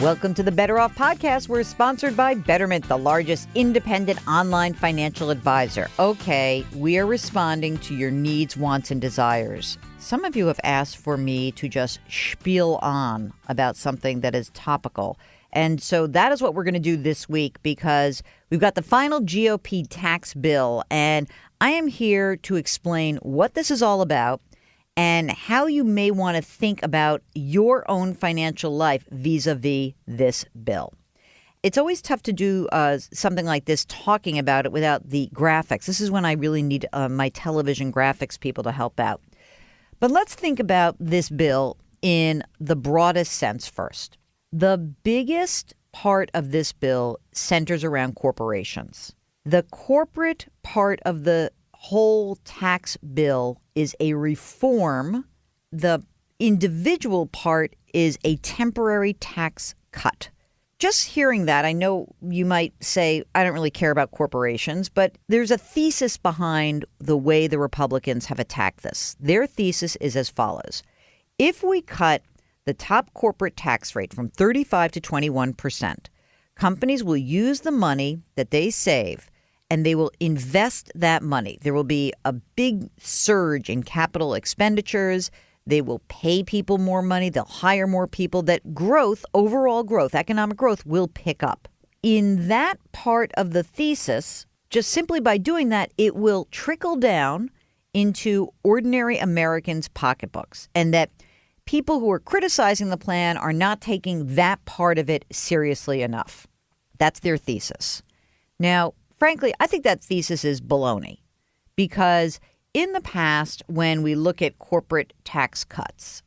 Welcome to the Better Off Podcast. We're sponsored by Betterment, the largest independent online financial advisor. Okay, we are responding to your needs, wants, and desires. Some of you have asked for me to just spiel on about something that is topical. And so that is what we're going to do this week because we've got the final GOP tax bill. And I am here to explain what this is all about and how you may want to think about your own financial life vis-a-vis this bill. It's always tough to do something like this, talking about it without the graphics. This is when I really need my television graphics people to help out. But let's think about this bill in the broadest sense first. The biggest part of this bill centers around corporations. The corporate part of the whole tax bill is a reform. The individual part is a temporary tax cut. Just hearing that, I know you might say, I don't really care about corporations, but there's a thesis behind the way the Republicans have attacked this. Their thesis is as follows. If we cut the top corporate tax rate from 35 to 21%, companies will use the money that they save and they will invest that money. There will be a big surge in capital expenditures. They will pay people more money. They'll hire more people. That growth, overall growth, economic growth will pick up. In that part of the thesis, just simply by doing that, it will trickle down into ordinary Americans' pocketbooks, and that people who are criticizing the plan are not taking that part of it seriously enough. That's their thesis. Now, frankly, I think that thesis is baloney because in the past, when we look at corporate tax cuts,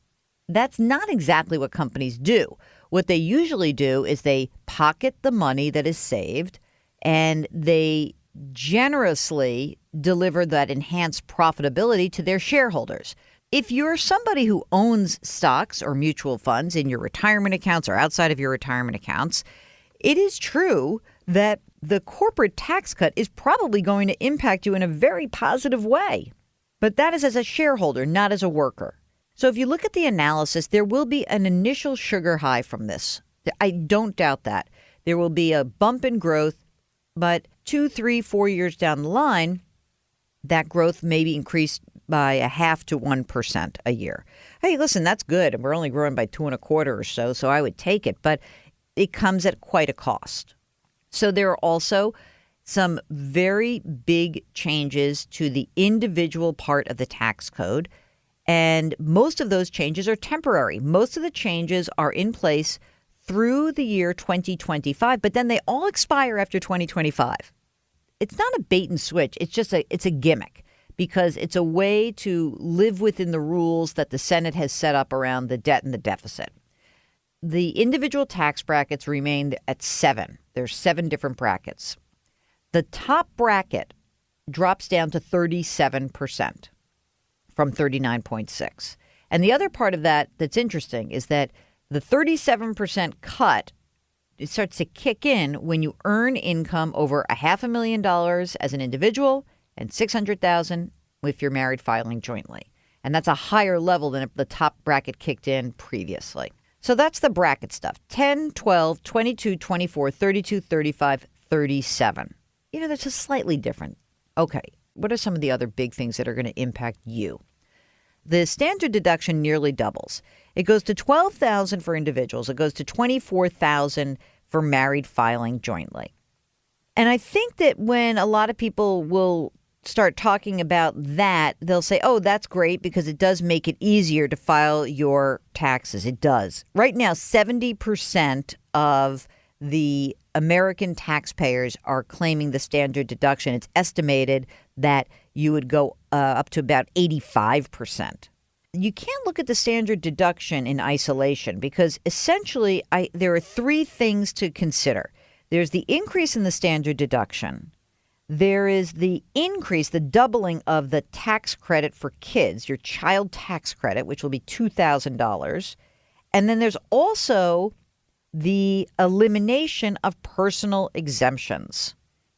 that's not exactly what companies do. What they usually do is they pocket the money that is saved and they generously deliver that enhanced profitability to their shareholders. If you're somebody who owns stocks or mutual funds in your retirement accounts or outside of your retirement accounts, it is true that the corporate tax cut is probably going to impact you in a very positive way. But that is as a shareholder, not as a worker. So if you look at the analysis, there will be an initial sugar high from this. I don't doubt that. There will be a bump in growth, but 2, 3, 4 years down the line, that growth may be increased by 0.5 to 1% a year. Hey, listen, that's good. And we're only growing by 2.25 or so I would take it. But it comes at quite a cost. So there are also some very big changes to the individual part of the tax code. And most of those changes are temporary. Most of the changes are in place through the year 2025, but then they all expire after 2025. It's not a bait and switch. It's a gimmick because it's a way to live within the rules that the Senate has set up around the debt and the deficit. The individual tax brackets remained at 7. There's 7 different brackets. The top bracket drops down to 37% from 39.6. And the other part of that that's interesting is that the 37% cut, it starts to kick in when you earn income over $500,000 as an individual and $600,000 if you're married filing jointly. And that's a higher level than if the top bracket kicked in previously. So that's the bracket stuff. 10, 12, 22, 24, 32, 35, 37. That's just slightly different. Okay, what are some of the other big things that are going to impact you? The standard deduction nearly doubles. It goes to $12,000 for individuals. It goes to $24,000 for married filing jointly. And I think that when a lot of people will start talking about that, they'll say, oh, that's great because it does make it easier to file your taxes. It does. Right now, 70% of the American taxpayers are claiming the standard deduction. It's estimated that you would go up to about 85%. You can't look at the standard deduction in isolation because essentially there are 3 things to consider. There's the increase in the standard deduction. There is the increase, the doubling of the tax credit for kids, your child tax credit, which will be $2,000. And then there's also the elimination of personal exemptions.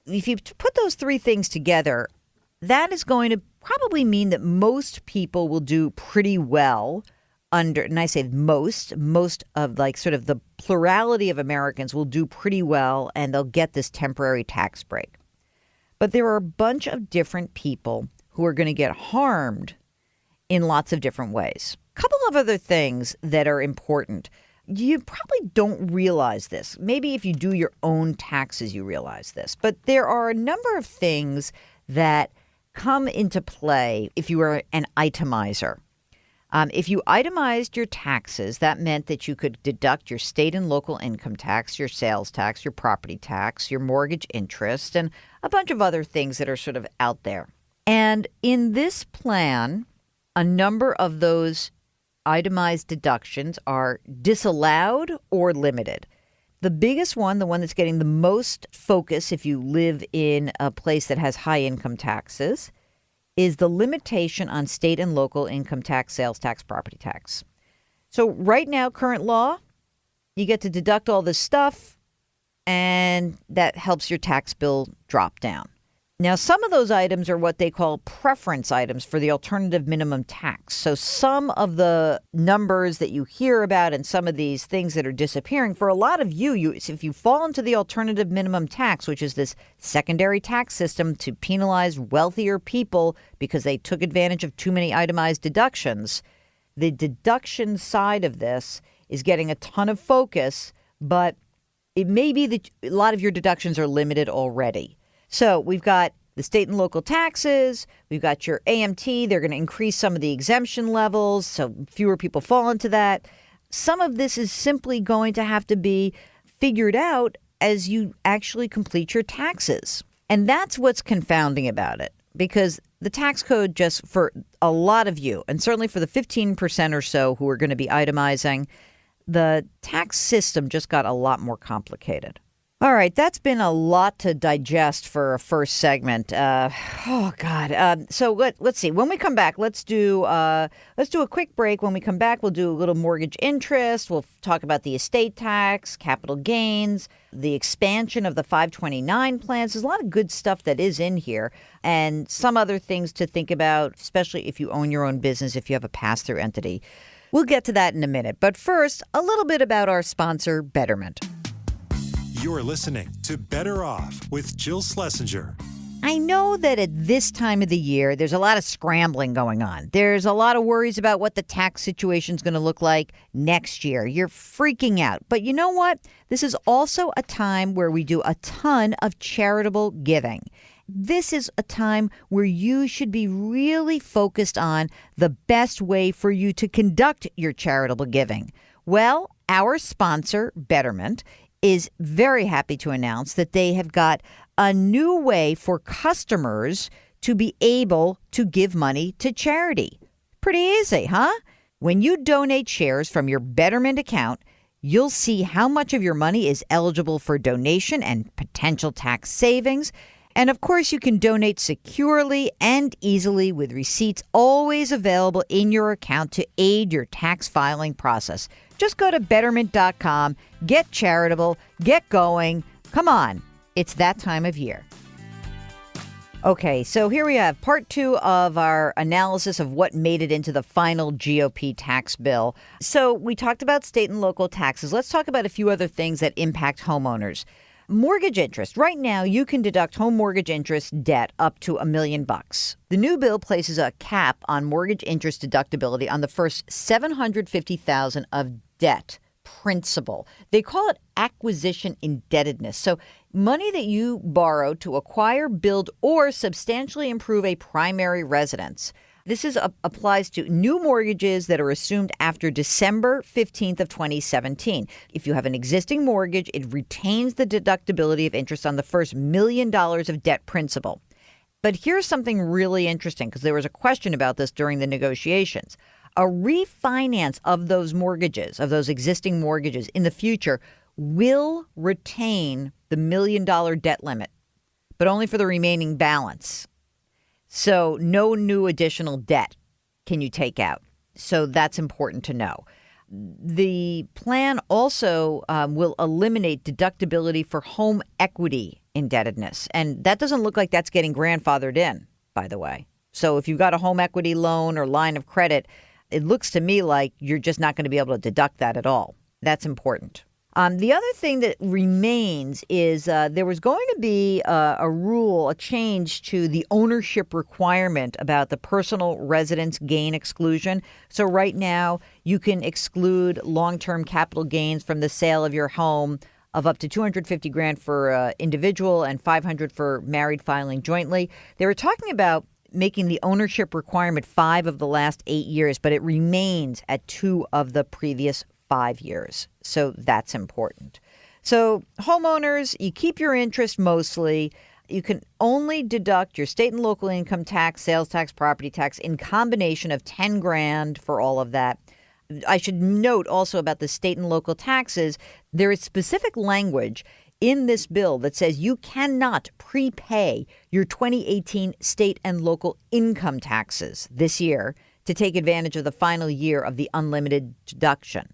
If you put those 3 things together, that is going to probably mean that most people will do pretty well under, and I say most of like sort of the plurality of Americans will do pretty well and they'll get this temporary tax break. But there are a bunch of different people who are going to get harmed in lots of different ways. A couple of other things that are important. You probably don't realize this. Maybe if you do your own taxes, you realize this. But there are a number of things that come into play if you are an itemizer. If you itemized your taxes, that meant that you could deduct your state and local income tax, your sales tax, your property tax, your mortgage interest, and a bunch of other things that are sort of out there. And in this plan, a number of those itemized deductions are disallowed or limited. The biggest one, the one that's getting the most focus if you live in a place that has high income taxes, is the limitation on state and local income tax, sales tax, property tax. So right now, current law, you get to deduct all this stuff, and that helps your tax bill drop down. Now, some of those items are what they call preference items for the alternative minimum tax. So some of the numbers that you hear about and some of these things that are disappearing, for a lot of you, if you fall into the alternative minimum tax, which is this secondary tax system to penalize wealthier people because they took advantage of too many itemized deductions, the deduction side of this is getting a ton of focus, but it may be that a lot of your deductions are limited already. So we've got the state and local taxes. We've got your AMT. They're going to increase some of the exemption levels, so fewer people fall into that. Some of this is simply going to have to be figured out as you actually complete your taxes. And that's what's confounding about it, because the tax code just for a lot of you, and certainly for the 15% or so who are going to be itemizing, the tax system just got a lot more complicated. All right, that's been a lot to digest for a first segment. So let's see. When we come back, let's do a quick break. When we come back, we'll do a little mortgage interest. We'll talk about the estate tax, capital gains, the expansion of the 529 plans. There's a lot of good stuff that is in here, and some other things to think about, especially if you own your own business, if you have a pass-through entity. We'll get to that in a minute. But first, a little bit about our sponsor, Betterment. You're listening to Better Off with Jill Schlesinger. I know that at this time of the year, there's a lot of scrambling going on. There's a lot of worries about what the tax situation is going to look like next year. You're freaking out. But you know what? This is also a time where we do a ton of charitable giving. This is a time where you should be really focused on the best way for you to conduct your charitable giving. Well, our sponsor, Betterment, is very happy to announce that they have got a new way for customers to be able to give money to charity. Pretty easy, huh? When you donate shares from your Betterment account, you'll see how much of your money is eligible for donation and potential tax savings. And of course, you can donate securely and easily with receipts always available in your account to aid your tax filing process. Just go to Betterment.com, get charitable, get going. Come on, it's that time of year. Okay, so here we have part 2 of our analysis of what made it into the final GOP tax bill. So we talked about state and local taxes. Let's talk about a few other things that impact homeowners. Mortgage interest. Right now, you can deduct home mortgage interest debt up to $1 million. The new bill places a cap on mortgage interest deductibility on the first $750,000 of debt principal. They call it acquisition indebtedness. So money that you borrow to acquire, build, or substantially improve a primary residence. This applies to new mortgages that are assumed after December 15th of 2017. If you have an existing mortgage, it retains the deductibility of interest on the first $1 million of debt principal. But here's something really interesting, because there was a question about this during the negotiations. A refinance of those mortgages, of those existing mortgages in the future, will retain the $1 million debt limit, but only for the remaining balance. So no new additional debt can you take out. So that's important to know. The plan also will eliminate deductibility for home equity indebtedness. And that doesn't look like that's getting grandfathered in, by the way. So if you've got a home equity loan or line of credit, It looks to me like you're just not going to be able to deduct that at all. That's important. The other thing that remains is there was going to be a rule, a change to the ownership requirement about the personal residence gain exclusion. So right now, you can exclude long-term capital gains from the sale of your home of up to $250,000 for individual and $500,000 for married filing jointly. They were talking about making the ownership requirement 5 of the last 8 years, but it remains at 2 of the previous 5 years. So that's important. So homeowners, you keep your interest mostly. You can only deduct your state and local income tax, sales tax, property tax in combination of $10,000 for all of that. I should note also about the state and local taxes, there is specific language in this bill that says you cannot prepay your 2018 state and local income taxes this year to take advantage of the final year of the unlimited deduction.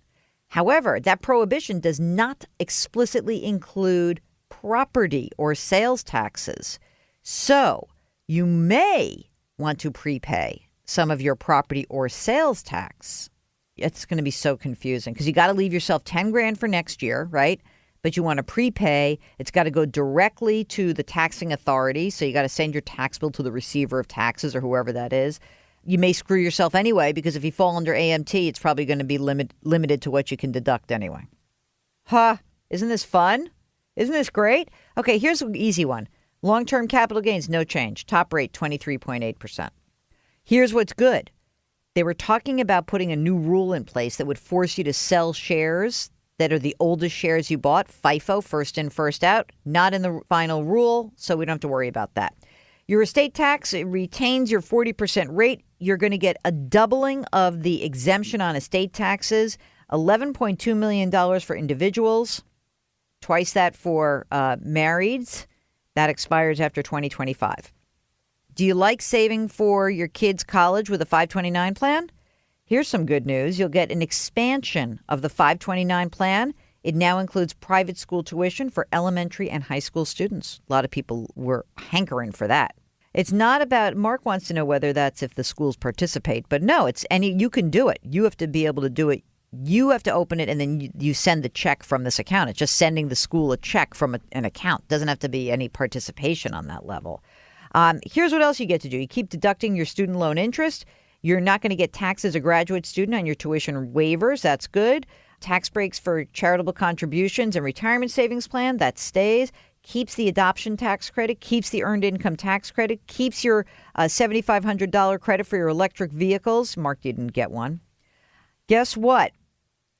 However, that prohibition does not explicitly include property or sales taxes. So you may want to prepay some of your property or sales tax. It's going to be so confusing because you got to leave yourself $10,000 for next year, right? But you want to prepay. It's got to go directly to the taxing authority. So you got to send your tax bill to the receiver of taxes or whoever that is. You may screw yourself anyway, because if you fall under AMT, it's probably going to be limited to what you can deduct anyway. Isn't this fun? Isn't this great? Okay, here's an easy one. Long-term capital gains, no change. Top rate, 23.8%. Here's what's good. They were talking about putting a new rule in place that would force you to sell shares that are the oldest shares you bought, FIFO, first in, first out. Not in the final rule, so we don't have to worry about that. Your estate tax, it retains your 40% rate. You're going to get a doubling of the exemption on estate taxes, $11.2 million for individuals, twice that for marrieds. That expires after 2025. Do you like saving for your kids' college with a 529 plan? Here's some good news. You'll get an expansion of the 529 plan. It now includes private school tuition for elementary and high school students. A lot of people were hankering for that. It's not about, Mark wants to know whether that's if the schools participate, but no, it's you can do it. You have to be able to do it. You have to open it and then you send the check from this account. It's just sending the school a check from an account. Doesn't have to be any participation on that level. Here's what else you get to do. You keep deducting your student loan interest. You're not going to get taxed as a graduate student on your tuition waivers. That's good. Tax breaks for charitable contributions and retirement savings plan. That stays. Keeps the adoption tax credit, keeps the earned income tax credit, keeps your $7,500 credit for your electric vehicles. Mark didn't get one. Guess what?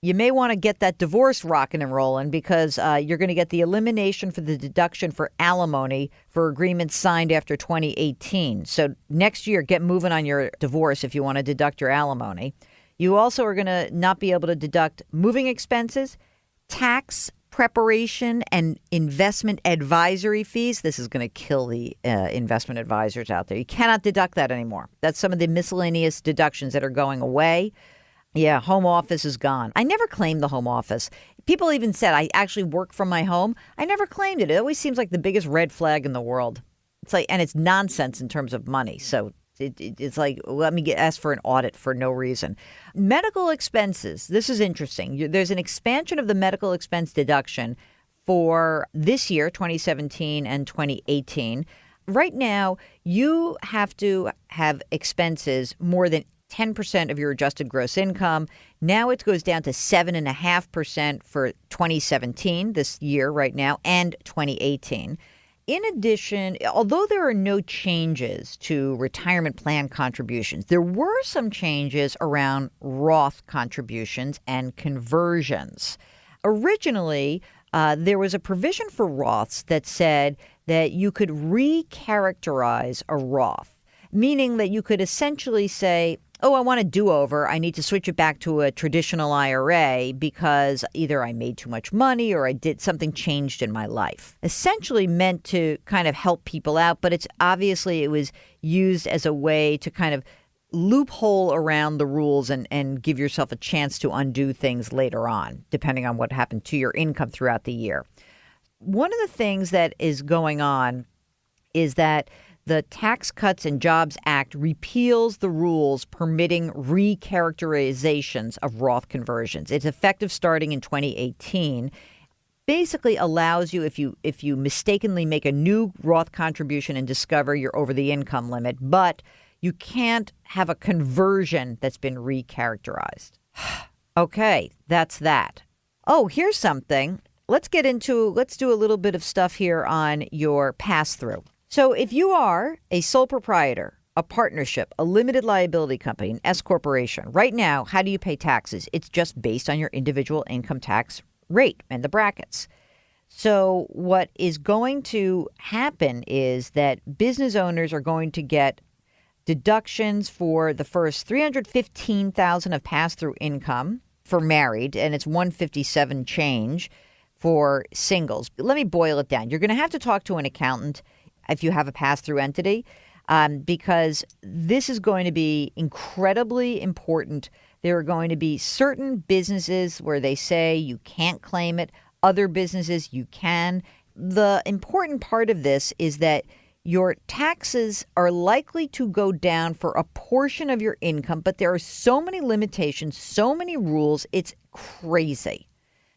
You may want to get that divorce rocking and rolling because you're going to get the elimination for the deduction for alimony for agreements signed after 2018. So next year, get moving on your divorce if you want to deduct your alimony. You also are going to not be able to deduct moving expenses, tax preparation and investment advisory fees. This is going to kill the investment advisors out there. You cannot deduct that anymore. That's some of the miscellaneous deductions that are going away. Yeah, home office is gone. I never claimed the home office. People even said I actually work from my home. I never claimed it. It always seems like the biggest red flag in the world. It's like, and it's nonsense in terms of money. So it's like, let me ask for an audit for no reason. Medical expenses. This is interesting. There's an expansion of the medical expense deduction for this year, 2017 and 2018. Right now, you have to have expenses more than 10% of your adjusted gross income. Now it goes down to 7.5% for 2017, this year right now, and 2018. In addition, although there are no changes to retirement plan contributions, there were some changes around Roth contributions and conversions. Originally, there was a provision for Roths that said that you could recharacterize a Roth, meaning that you could essentially say, oh, I want a do-over. I need to switch it back to a traditional IRA because either I made too much money or I did something changed in my life. Essentially meant to kind of help people out, but it was used as a way to kind of loophole around the rules and give yourself a chance to undo things later on, depending on what happened to your income throughout the year. One of the things that is going on is that The Tax Cuts and Jobs Act repeals the rules permitting recharacterizations of Roth conversions. It's effective starting in 2018. Basically allows you, if you mistakenly make a new Roth contribution and discover you're over the income limit, but you can't have a conversion that's been recharacterized. Okay, that's that. Oh, here's something. Let's do a little bit of stuff here on your pass-through. So if you are a sole proprietor, a partnership, a limited liability company, an S corporation, right now, how do you pay taxes? It's just based on your individual income tax rate and the brackets. So what is going to happen is that business owners are going to get deductions for the first $315,000 of pass-through income for married, and it's $157 change for singles. Let me boil it down. You're going to have to talk to an accountant if you have a pass-through entity, because this is going to be incredibly important. There are going to be certain businesses where they say you can't claim it, other businesses you can. The important part of this is that your taxes are likely to go down for a portion of your income, but there are so many limitations, so many rules, it's crazy.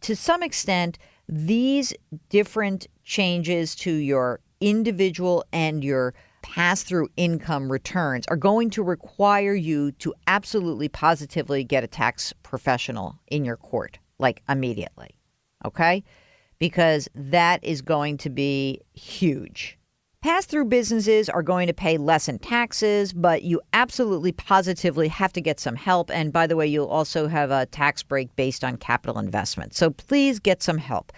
To some extent, these different changes to your individual and your pass-through income returns are going to require you to absolutely positively get a tax professional in your court, like immediately, okay? Because that is going to be huge. Pass-through businesses are going to pay less in taxes, but you absolutely positively have to get some help. And by the way, you'll also have a tax break based on capital investment. So please get some help.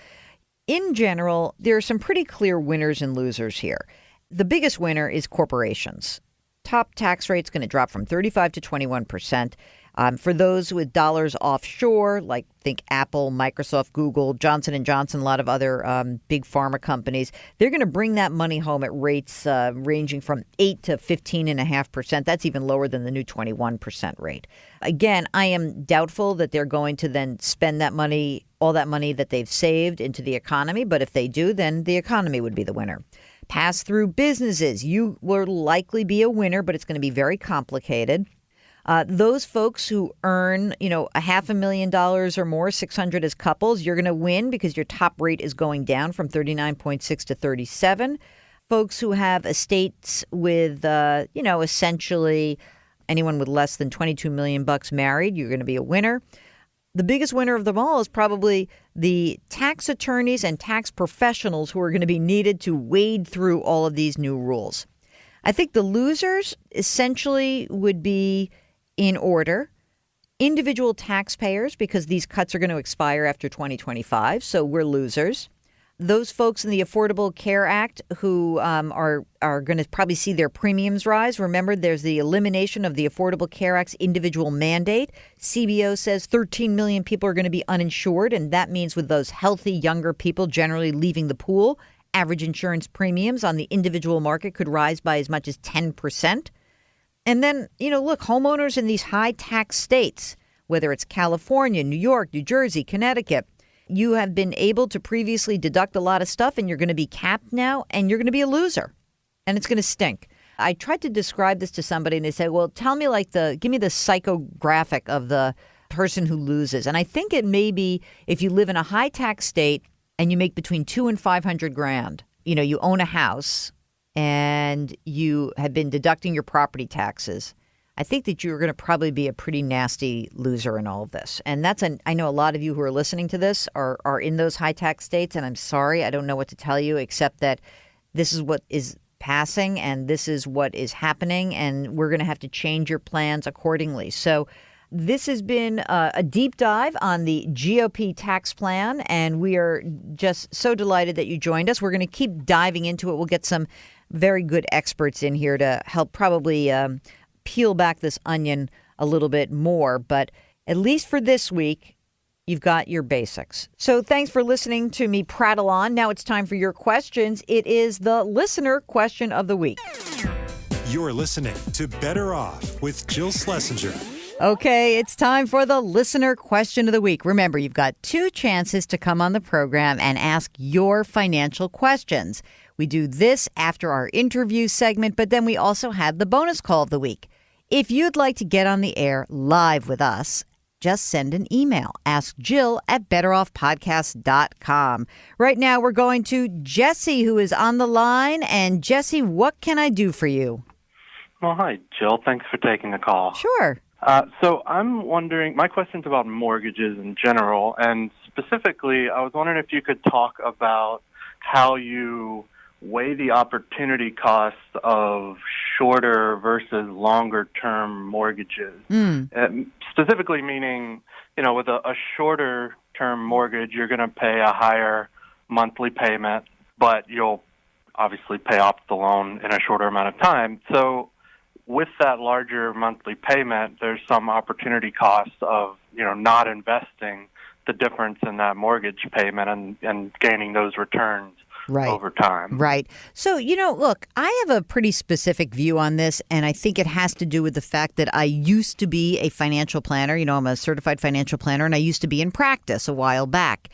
In general, there are some pretty clear winners and losers here. The biggest winner is corporations. Top tax rate's going to drop from 35 to 21%. For those with dollars offshore, like think Apple, Microsoft, Google, Johnson & Johnson, a lot of other big pharma companies, they're going to bring that money home at rates ranging from 8 to 15.5%. That's even lower than the new 21% rate. Again, I am doubtful that they're going to then spend that money, all that money that they've saved into the economy. But if they do, then the economy would be the winner. Pass-through businesses, you will likely be a winner, but it's going to be very complicated. Those folks who earn, $500,000 or more, 600 as couples, you're going to win because your top rate is going down from 39.6 to 37. Folks who have estates with, essentially anyone with less than 22 million bucks married, you're going to be a winner. The biggest winner of them all is probably the tax attorneys and tax professionals who are going to be needed to wade through all of these new rules. I think the losers essentially would be in order. Individual taxpayers, because these cuts are going to expire after 2025, so we're losers. Those folks in the Affordable Care Act who are going to probably see their premiums rise. Remember, there's the elimination of the Affordable Care Act's individual mandate. CBO says 13 million people are going to be uninsured, and that means with those healthy younger people generally leaving the pool, average insurance premiums on the individual market could rise by as much as 10%. And then, look, homeowners in these high tax states, whether it's California, New York, New Jersey, Connecticut, you have been able to previously deduct a lot of stuff and you're going to be capped now and you're going to be a loser and it's going to stink. I tried to describe this to somebody and they said, well, give me the psychographic of the person who loses. And I think it may be if you live in a high tax state and you make between $200,000 and $500,000, you own a house and you have been deducting your property taxes, I think that you're going to probably be a pretty nasty loser in all of this. And I know a lot of you who are listening to this are in those high tax states. And I'm sorry, I don't know what to tell you, except that this is what is passing and this is what is happening. And we're going to have to change your plans accordingly. So this has been a deep dive on the GOP tax plan. And we are just so delighted that you joined us. We're going to keep diving into it. We'll get some very good experts in here to help probably peel back this onion a little bit more. But at least for this week, you've got your basics. So thanks for listening to me prattle on. Now it's time for your questions. It is the listener question of the week. You're listening to Better Off with Jill Schlesinger. Okay, it's time for the listener question of the week. Remember, you've got 2 chances to come on the program and ask your financial questions. We do this after our interview segment, but then we also have the bonus call of the week. If you'd like to get on the air live with us, just send an email. Ask Jill at betteroffpodcast.com. Right now, we're going to Jesse, who is on the line. And Jesse, what can I do for you? Well, hi, Jill. Thanks for taking the call. Sure. So I'm wondering, my question's about mortgages in general, and specifically, I was wondering if you could talk about how you weigh the opportunity costs of shorter versus longer-term mortgages. Specifically meaning, with a shorter-term mortgage, you're going to pay a higher monthly payment, but you'll obviously pay off the loan in a shorter amount of time. So with that larger monthly payment, there's some opportunity costs of, not investing the difference in that mortgage payment and gaining those returns over time. Right. So, look, I have a pretty specific view on this, and I think it has to do with the fact that I used to be a financial planner. I'm a certified financial planner, and I used to be in practice a while back.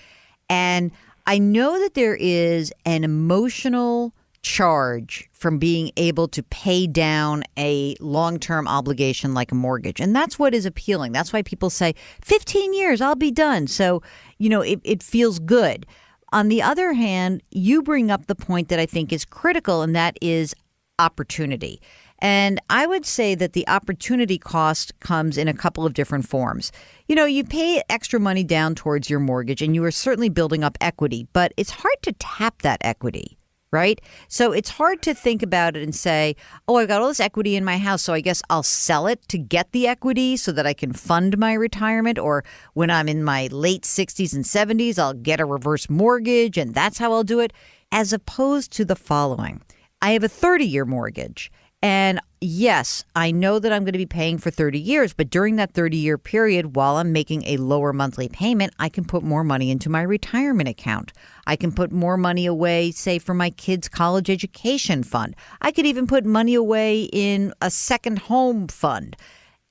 And I know that there is an emotional charge from being able to pay down a long-term obligation like a mortgage. And that's what is appealing. That's why people say, 15 years, I'll be done. So, it feels good. On the other hand, you bring up the point that I think is critical, and that is opportunity. And I would say that the opportunity cost comes in a couple of different forms. You pay extra money down towards your mortgage, and you are certainly building up equity, but it's hard to tap that equity. Right? So it's hard to think about it and say, oh, I've got all this equity in my house, so I guess I'll sell it to get the equity so that I can fund my retirement. Or when I'm in my late 60s and 70s, I'll get a reverse mortgage and that's how I'll do it. As opposed to the following. I have a 30-year mortgage. And yes, I know that I'm going to be paying for 30 years, but during that 30-year period, while I'm making a lower monthly payment, I can put more money into my retirement account. I can put more money away, say, for my kids' college education fund. I could even put money away in a second home fund.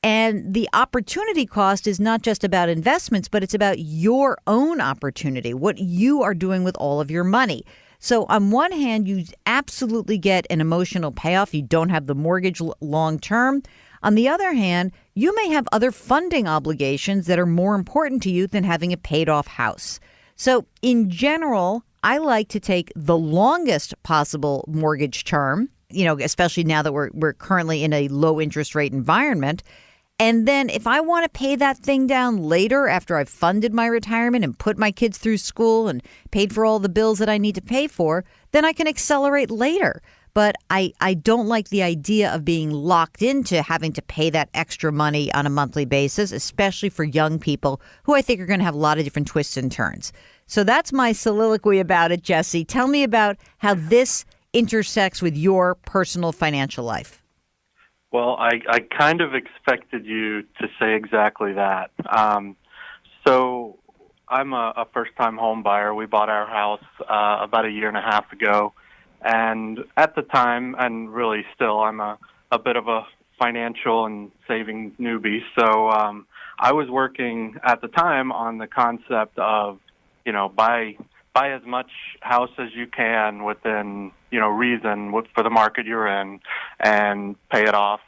And the opportunity cost is not just about investments, but it's about your own opportunity, what you are doing with all of your money. So on one hand, you absolutely get an emotional payoff. You don't have the mortgage long term. On the other hand, you may have other funding obligations that are more important to you than having a paid off house. So in general, I like to take the longest possible mortgage term, especially now that we're currently in a low interest rate environment. And then if I want to pay that thing down later after I've funded my retirement and put my kids through school and paid for all the bills that I need to pay for, then I can accelerate later. But I don't like the idea of being locked into having to pay that extra money on a monthly basis, especially for young people who I think are going to have a lot of different twists and turns. So that's my soliloquy about it, Jesse. Tell me about how this intersects with your personal financial life. Well, I kind of expected you to say exactly that. So I'm a first-time home buyer. We bought our house about a year and a half ago. And at the time, and really still, I'm a bit of a financial and saving newbie. So I was working at the time on the concept of, buy as much house as you can within, reason for the market you're in, and pay it off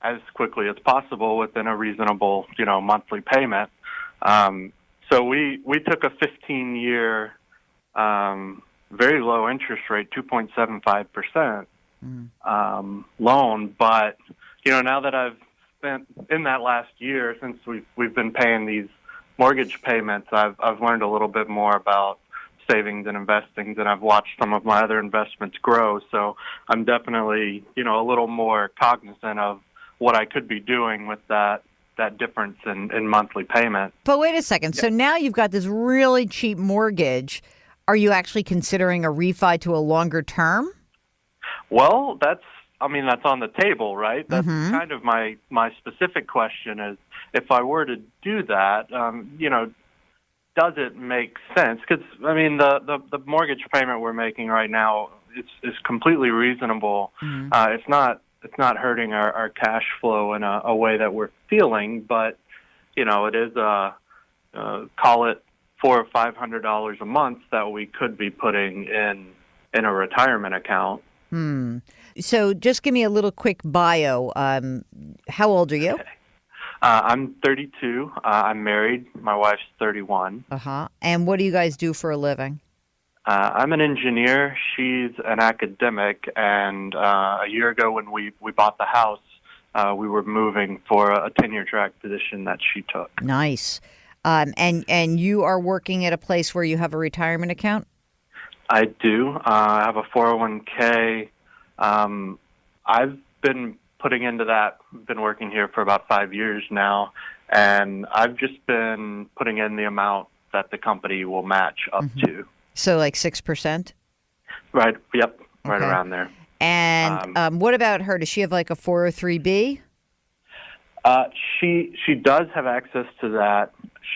as quickly as possible within a reasonable, monthly payment. So we took a 15-year, very low interest rate, 2.75% loan. But, now that I've spent in that last year since we've been paying these mortgage payments, I've learned a little bit more about savings and investing, and I've watched some of my other investments grow. So I'm definitely, a little more cognizant of what I could be doing with that difference in monthly payment. But wait a second. Yeah. So now you've got this really cheap mortgage. Are you actually considering a refi to a longer term? Well, that's on the table, right? That's kind of my specific question is, if I were to do that, does it make sense? Because, the mortgage payment we're making right now is completely reasonable. It's hurting our cash flow in a way that we're feeling, but it is call it $400 or $500 a month that we could be putting in a retirement account. So just give me a little quick bio. How old are you? Okay. I'm 32. I'm married. My wife's 31. And what do you guys do for a living? I'm an engineer. She's an academic. And a year ago when we bought the house, we were moving for a tenure track position that she took. Nice. And you are working at a place where you have a retirement account? I do. I have a 401k. I've been putting into that. Been working here for about 5 years now, and I've just been putting in the amount that the company will match up to. So like 6%? Right. Yep. Right around there. And what about her? Does she have like a 403B? She does have access to that.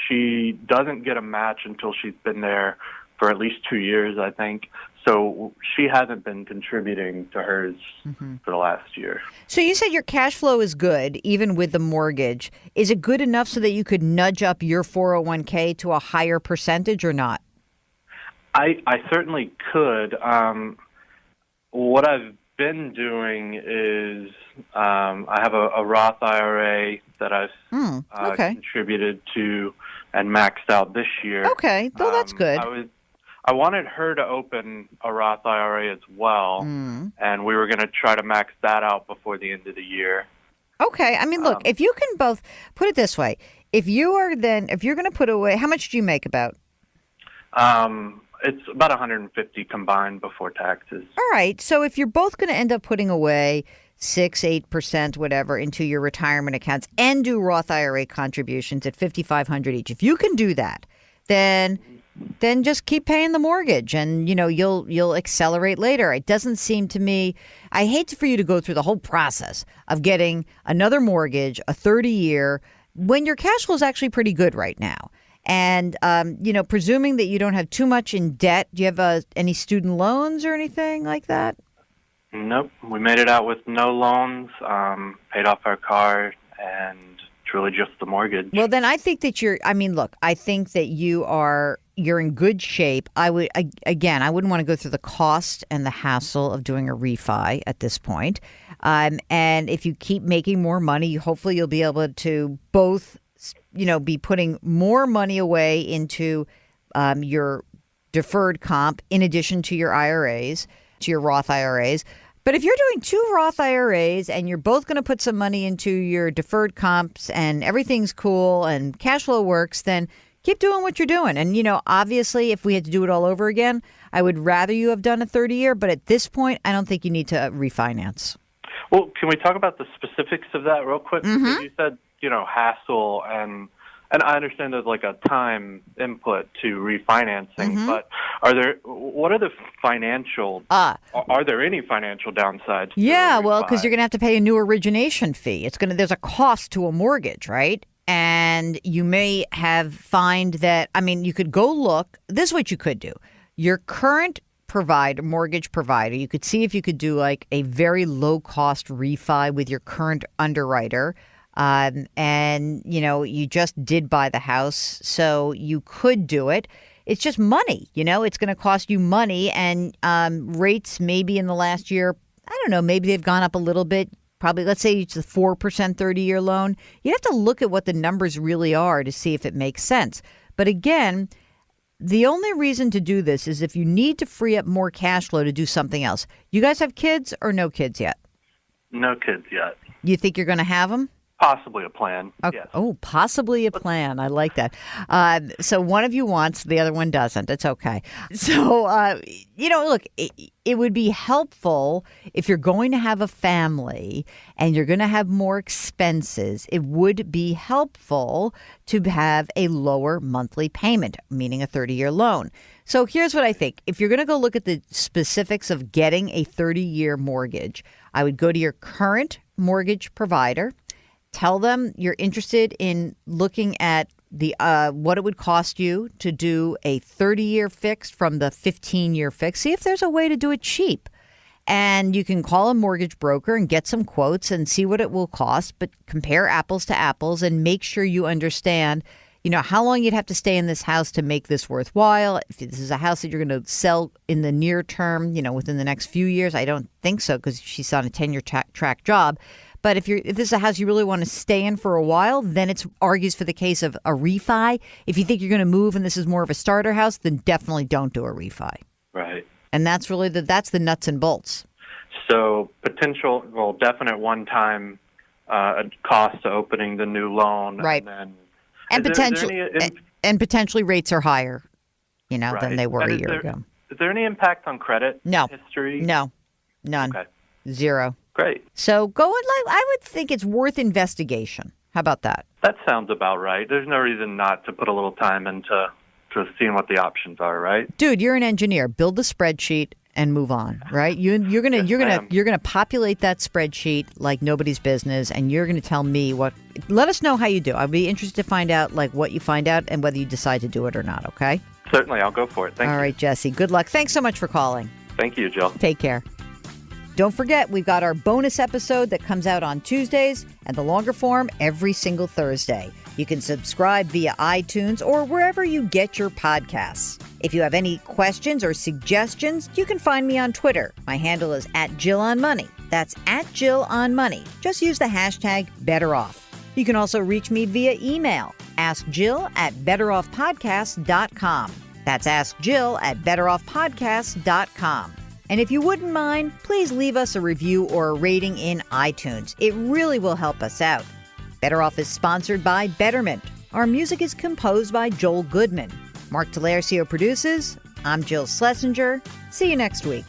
She doesn't get a match until she's been there for at least 2 years, I think. So she hasn't been contributing to hers for the last year. So you said your cash flow is good, even with the mortgage. Is it good enough so that you could nudge up your 401k to a higher percentage or not? I certainly could. What I've been doing is I have a Roth IRA that I've contributed to and maxed out this year. Okay, well, that's good. I wanted her to open a Roth IRA as well, and we were going to try to max that out before the end of the year. Okay. I mean, look, if you can both put it this way, if you're going to put away, how much do you make about? It's about $150 combined before taxes. All right. So if you're both going to end up putting away 6-8%, whatever, into your retirement accounts and do Roth IRA contributions at $5,500 each, if you can do that, then just keep paying the mortgage, and you'll accelerate later. It doesn't seem to me. I hate for you to go through the whole process of getting another mortgage, a 30-year, when your cash flow is actually pretty good right now. And presuming that you don't have too much in debt, do you have any student loans or anything like that? Nope, we made it out with no loans. Paid off our car, and it's really just the mortgage. Well, then I think that I think that you're in good shape. I wouldn't want to go through the cost and the hassle of doing a refi at this point. And if you keep making more money, hopefully you'll be able to both, be putting more money away into your deferred comp in addition to your IRAs, to your Roth IRAs. But if you're doing 2 Roth IRAs and you're both going to put some money into your deferred comps and everything's cool and cash flow works, then keep doing what you're doing. And, obviously, if we had to do it all over again, I would rather you have done a 30-year. But at this point, I don't think you need to refinance. Well, can we talk about the specifics of that real quick? Because you said, hassle, and I understand there's like a time input to refinancing, but what are the financial, are there any financial downsides? Yeah, well, because you're going to have to pay a new origination fee. There's a cost to a mortgage, right? And you may find that, you could go look. This is what you could do. Your current mortgage provider, you could see if you could do like a very low cost refi with your current underwriter. And you just did buy the house, so you could do it. It's just money, it's going to cost you money, and rates maybe in the last year, I don't know, maybe they've gone up a little bit. Probably, let's say it's a 4% 30-year loan. You have to look at what the numbers really are to see if it makes sense. But again, the only reason to do this is if you need to free up more cash flow to do something else. You guys have kids or no kids yet? No kids yet. You think you're going to have them? Possibly a plan. Okay. Yes. Oh, possibly a plan. I like that. So one of you wants, the other one doesn't. It's okay. So, look, it would be helpful if you're going to have a family and you're going to have more expenses. It would be helpful to have a lower monthly payment, meaning a 30-year loan. So here's what I think. If you're going to go look at the specifics of getting a 30-year mortgage, I would go to your current mortgage provider. Tell them you're interested in looking at the what it would cost you to do a 30-year fixed from the 15-year fixed. See if there's a way to do it cheap. And you can call a mortgage broker and get some quotes and see what it will cost, but compare apples to apples and make sure you understand, how long you'd have to stay in this house to make this worthwhile. If this is a house that you're going to sell in the near term, within the next few years, I don't think so because she's on a 10-year track job. But if this is a house you really want to stay in for a while, then it argues for the case of a refi. If you think you're going to move and this is more of a starter house, then definitely don't do a refi. Right. And that's really that's the nuts and bolts. So definite one-time cost to opening the new loan. Right. And potentially rates are higher, right. than they were a year ago. Is there any impact on credit history? No, none. Okay. Zero. Great. So I would think it's worth investigation. How about that? That sounds about right. There's no reason not to put a little time into seeing what the options are, right? Dude, you're an engineer. Build a spreadsheet and move on, right? You're gonna populate that spreadsheet like nobody's business, and you're gonna tell me what. Let us know how you do. I'd be interested to find out what you find out and whether you decide to do it or not. Okay? Certainly, I'll go for it. Thank you. All right, Jesse. Good luck. Thanks so much for calling. Thank you, Jill. Take care. Don't forget, we've got our bonus episode that comes out on Tuesdays and the longer form every single Thursday. You can subscribe via iTunes or wherever you get your podcasts. If you have any questions or suggestions, you can find me on Twitter. My handle is @JillOnMoney. That's @JillOnMoney. Just use the hashtag BetterOff. You can also reach me via email. AskJill@BetterOffPodcast.com. That's AskJill@BetterOffPodcast.com. And if you wouldn't mind, please leave us a review or a rating in iTunes. It really will help us out. Better Off is sponsored by Betterment. Our music is composed by Joel Goodman. Mark Talercio produces. I'm Jill Schlesinger. See you next week.